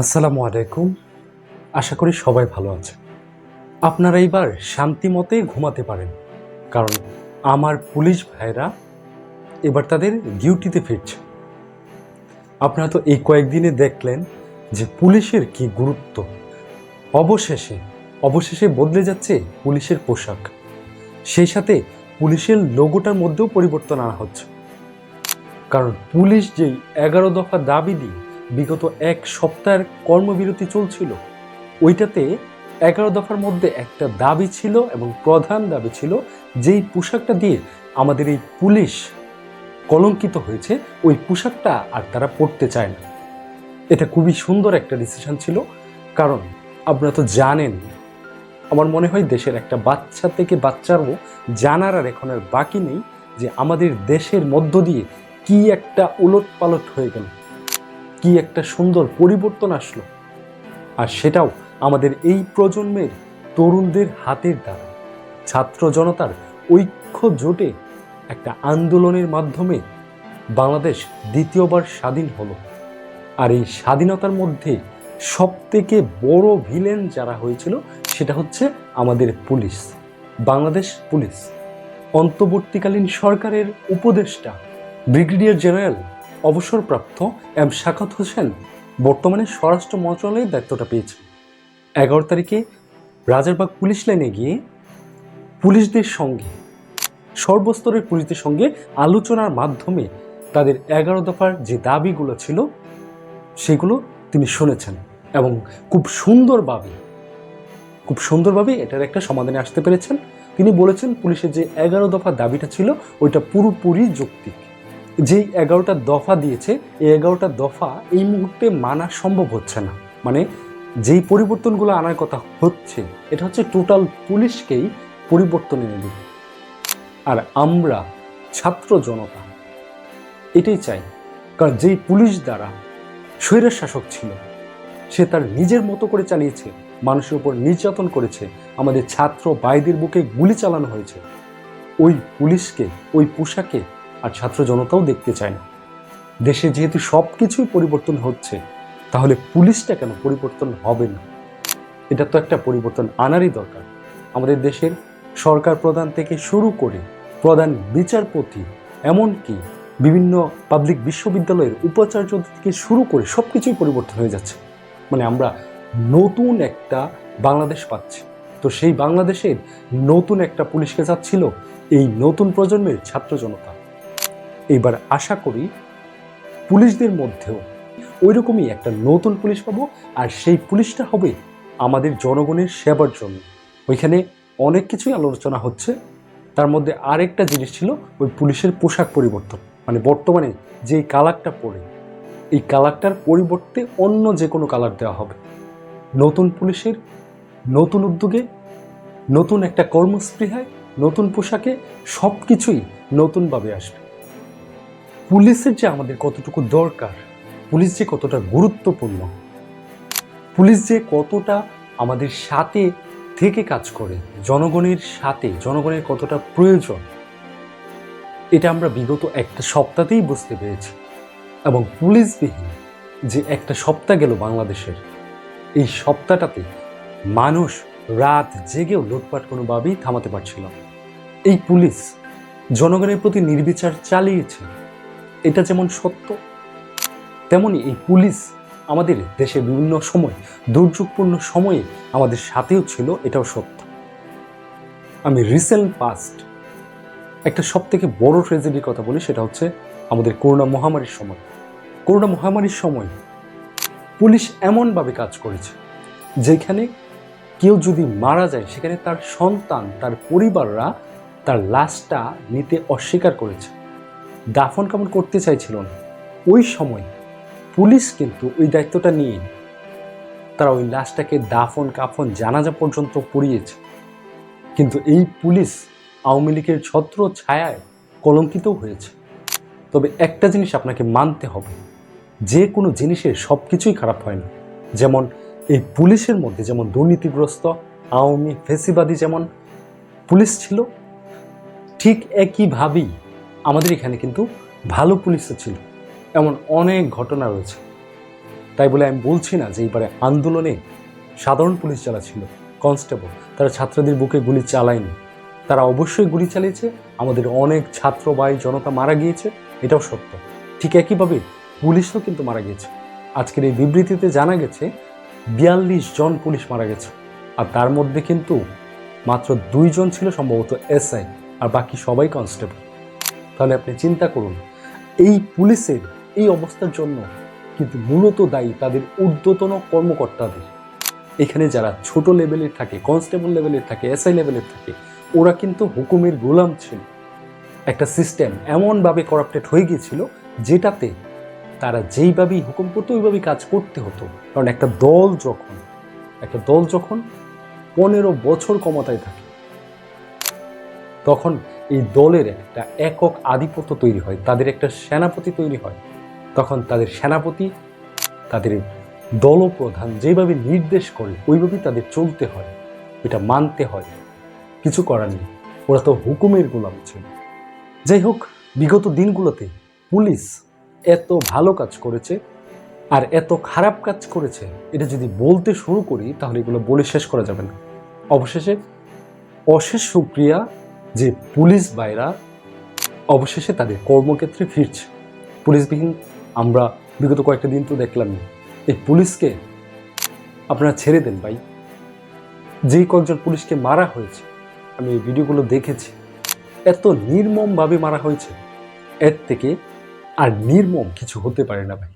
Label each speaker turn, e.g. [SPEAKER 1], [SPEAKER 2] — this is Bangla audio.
[SPEAKER 1] আসসালামু আলাইকুম। আশা করি সবাই ভালো আছে। আপনারা এইবার শান্তি মতে ঘুমাতে পারেন, কারণ আমার পুলিশ ভাইরা এবার তাদের ডিউটিতে ফিরছে। আপনারা তো এই কয়েকদিনে দেখলেন যে পুলিশের কি গুরুত্ব। অবশেষে অবশেষে বদলে যাচ্ছে পুলিশের পোশাক, সেই সাথে পুলিশের লোগোটার মধ্যেও পরিবর্তন আনা হচ্ছে। কারণ পুলিশ যেই 11 দফা দাবি দিয়ে বিগত এক সপ্তাহের কর্মবিরতি চলছিল, ওইটাতে 11 দফার মধ্যে একটা দাবি ছিল এবং প্রধান দাবি ছিল যেই পোশাকটা দিয়ে আমাদের এই পুলিশ কলঙ্কিত হয়েছে, ওই পোশাকটা আর তারা পরতে চায় না। এটা খুবই সুন্দর একটা ডিসিশন ছিল, কারণ আপনারা তো জানেন, আমার মনে হয় দেশের একটা বাচ্চা থেকে বাচ্চারও জানার আর এখন আর বাকি নেই যে আমাদের দেশের মধ্য দিয়ে কি একটা উলট পালট হয়ে গেল, কি একটা সুন্দর পরিবর্তন আসলো। আর সেটাও আমাদের এই প্রজন্মের তরুণদের হাতের দ্বারা, ছাত্র জনতার ঐক্য জোটে একটা আন্দোলনের মাধ্যমে বাংলাদেশ দ্বিতীয়বার স্বাধীন হলো। আর এই স্বাধীনতার মধ্যে সবথেকে বড় ভিলেন যারা হয়েছিল সেটা হচ্ছে আমাদের পুলিশ, বাংলাদেশ পুলিশ। অন্তর্বর্তীকালীন সরকারের উপদেষ্টা ব্রিগেডিয়ার জেনারেল অবসরপ্রাপ্ত এম শাখাত হোসেন বর্তমানে স্বরাষ্ট্র মন্ত্রণালয়ের দায়িত্বটা পেয়েছে। 11 তারিখে রাজারবাগ পুলিশ লাইনে গিয়ে পুলিশদের সঙ্গে, সর্বস্তরের পুলিশদের সঙ্গে আলোচনার মাধ্যমে তাদের 11 দফার যে দাবিগুলো ছিল সেগুলো তিনি শুনেছেন এবং খুব সুন্দরভাবে এটার একটা সমাধানে আসতে পেরেছেন। তিনি বলেছেন পুলিশের যে 11 দফা দাবিটা ছিল ওইটা পুরোপুরি যৌক্তিক। যেই 11টা দফা দিয়েছে, এই 11টা দফা এই মুহূর্তে মানা সম্ভব হচ্ছে না। মানে যেই পরিবর্তনগুলো আনার কথা হচ্ছে, এটা হচ্ছে টোটাল পুলিশকেই পরিবর্তন এনে দেবে। আর আমরা ছাত্র জনতা এটাই চাই, কারণ যেই পুলিশ দ্বারা স্বৈরের শাসক ছিল, সে তার নিজের মতো করে চালিয়েছে, মানুষের উপর নির্যাতন করেছে, আমাদের ছাত্র ভাইদের বুকে গুলি চালানো হয়েছে। ওই পুলিশকে, ওই পোশাকে আর ছাত্র জনতাও দেখতে চায় না। দেশে যেহেতু সব কিছুই পরিবর্তন হচ্ছে, তাহলে পুলিশটা কেন পরিবর্তন হবে না? এটা তো একটা পরিবর্তন আনারই দরকার। আমাদের দেশের সরকার প্রধান থেকে শুরু করে প্রধান বিচারপতি, এমনকি বিভিন্ন পাবলিক বিশ্ববিদ্যালয়ের উপাচার্য থেকে শুরু করে সব কিছুই পরিবর্তন হয়ে যাচ্ছে। মানে আমরা নতুন একটা বাংলাদেশ পাচ্ছি। তো সেই বাংলাদেশের নতুন একটা পুলিশকে চাচ্ছিল এই নতুন প্রজন্মের ছাত্র জনতা। এইবার আশা করি পুলিশদের মধ্যেও ওইরকমই একটা নতুন পুলিশ পাবো, আর সেই পুলিশটা হবে আমাদের জনগণের সেবার জন্য। ওইখানে অনেক কিছুই আলোচনা হচ্ছে, তার মধ্যে আরেকটা জিনিস ছিল ওই পুলিশের পোশাক পরিবর্তন। মানে বর্তমানে যেই কালারটা পরে, এই কালারটার পরিবর্তে অন্য যে কোনো কালার দেওয়া হবে। নতুন পুলিশের নতুন উদ্যোগে, নতুন একটা কর্মস্পৃহায়, নতুন পোশাকে সব কিছুই নতুনভাবে আসবে। পুলিশের যে আমাদের কতটুকু দরকার, পুলিশ যে কতটা গুরুত্বপূর্ণ, পুলিশ যে কতটা আমাদের সাথে থেকে কাজ করে, জনগণের সাথে, জনগণের কতটা প্রয়োজন, এটা আমরা বিগত একটা সপ্তাহতেই বুঝতে পেরেছি। এবং পুলিশবিহীন যে একটা সপ্তাহ গেল বাংলাদেশের, এই সপ্তাহটাতে মানুষ রাত জেগেও লুটপাট কোনোভাবেই থামাতে পারছিল না। এই পুলিশ জনগণের প্রতি নির্বিচার চালিয়েছে, এটা যেমন সত্য, তেমনি এই পুলিশ আমাদের দেশের বিভিন্ন সময়, দুর্যোগপূর্ণ সময়ে আমাদের সাথেও ছিল, এটাও সত্য। আমি রিসেন্ট পাস্ট একটা সবথেকে বড় ট্র্যাজেডির কথা বলি, সেটা হচ্ছে আমাদের করোনা মহামারীর সময়। করোনা মহামারীর সময় পুলিশ এমনভাবে কাজ করেছে যেখানে কেউ যদি মারা যায়, সেখানে তার সন্তান, তার পরিবাররা তার লাশটা নিতে অস্বীকার করেছে, দাফন কাফন করতে চাইছিল না। ওই সময় পুলিশ কিন্তু ওই দায়িত্বটা নিয়ে তারা ওই লাশটাকে দাফন কাফন জানাজা পর্যন্ত করিয়েছে। কিন্তু এই পুলিশ আওয়ামী লীগের ছত্র ছায়ায় কলঙ্কিত হয়েছে। তবে একটা জিনিস আপনাকে মানতে হবে, যে কোনো জিনিসের সব কিছুই খারাপ হয় না। যেমন এই পুলিশের মধ্যে যেমন দুর্নীতিগ্রস্ত আওয়ামী ফেসিবাদী যেমন পুলিশ ছিল, ঠিক একইভাবেই আমাদের এখানে কিন্তু ভালো পুলিশও ছিল। এমন অনেক ঘটনা রয়েছে। তাই বলে আমি বলছি না যে এইবারে আন্দোলনে সাধারণ পুলিশ যারা ছিল, কনস্টেবল, তারা ছাত্রদের বুকে গুলি চালায়নি। তারা অবশ্যই গুলি চালিয়েছে, আমাদের অনেক ছাত্র ভাই জনতা মারা গিয়েছে, এটাও সত্য। ঠিক একইভাবে পুলিশও কিন্তু মারা গিয়েছে। আজকের এই বিবৃতিতে জানা গেছে 42 জন পুলিশ মারা গেছে, আর তার মধ্যে কিন্তু মাত্র 2 জন ছিল সম্ভবত এসআই, আর বাকি সবাই কনস্টেবল। তাহলে আপনি চিন্তা করুন, এই পুলিশের এই অবস্থার জন্য কিন্তু মূলত দায়ী তাদের ঊর্ধ্বতন কর্মকর্তাদের। এখানে যারা ছোট লেভেলের থাকে, কনস্টেবল লেভেলের থাকে, এসআই লেভেলের থাকে, ওরা কিন্তু হুকুমের গোলাম ছিল। একটা সিস্টেম এমনভাবে করাপ্টেড হয়ে গিয়েছিল যেটাতে তারা যেইভাবেই হুকুম করতো ওইভাবেই কাজ করতে হতো। কারণ একটা দল যখন 15 বছর ক্ষমতায় থাকে, তখন এই দলের একটা একক আধিপত্য তৈরি হয়, তাদের একটা সেনাপতি তৈরি হয়। তখন তাদের সেনাপতি, তাদের দলপ্রধান যেভাবে নির্দেশ করে ওইভাবেই তাদের চলতে হয়, এটা মানতে হয়, কিছু করার নেই। ওরা তো হুকুমের গোলাম ছিল। যাই হোক, বিগত দিনগুলোতে পুলিশ এত ভালো কাজ করেছে আর এত খারাপ কাজ করেছে, এটা যদি বলতে শুরু করি তাহলে এগুলো বলে শেষ করা যাবে না। অবশেষে অশেষ শুকরিয়া যে পুলিশ ভাইরা অবশেষে তাদের কর্মক্ষেত্রে ফিরছে। পুলিশবিহীন আমরা বিগত কয়েকটা দিন তো দেখলামই। এই পুলিশকে আপনারা ছেড়ে দেন ভাই। যেই কয়েকজন পুলিশকে মারা হয়েছে, আমি এই ভিডিওগুলো দেখেছি, এত নির্মমভাবে মারা হয়েছে, এর থেকে আর নির্মম কিছু হতে পারে না ভাই।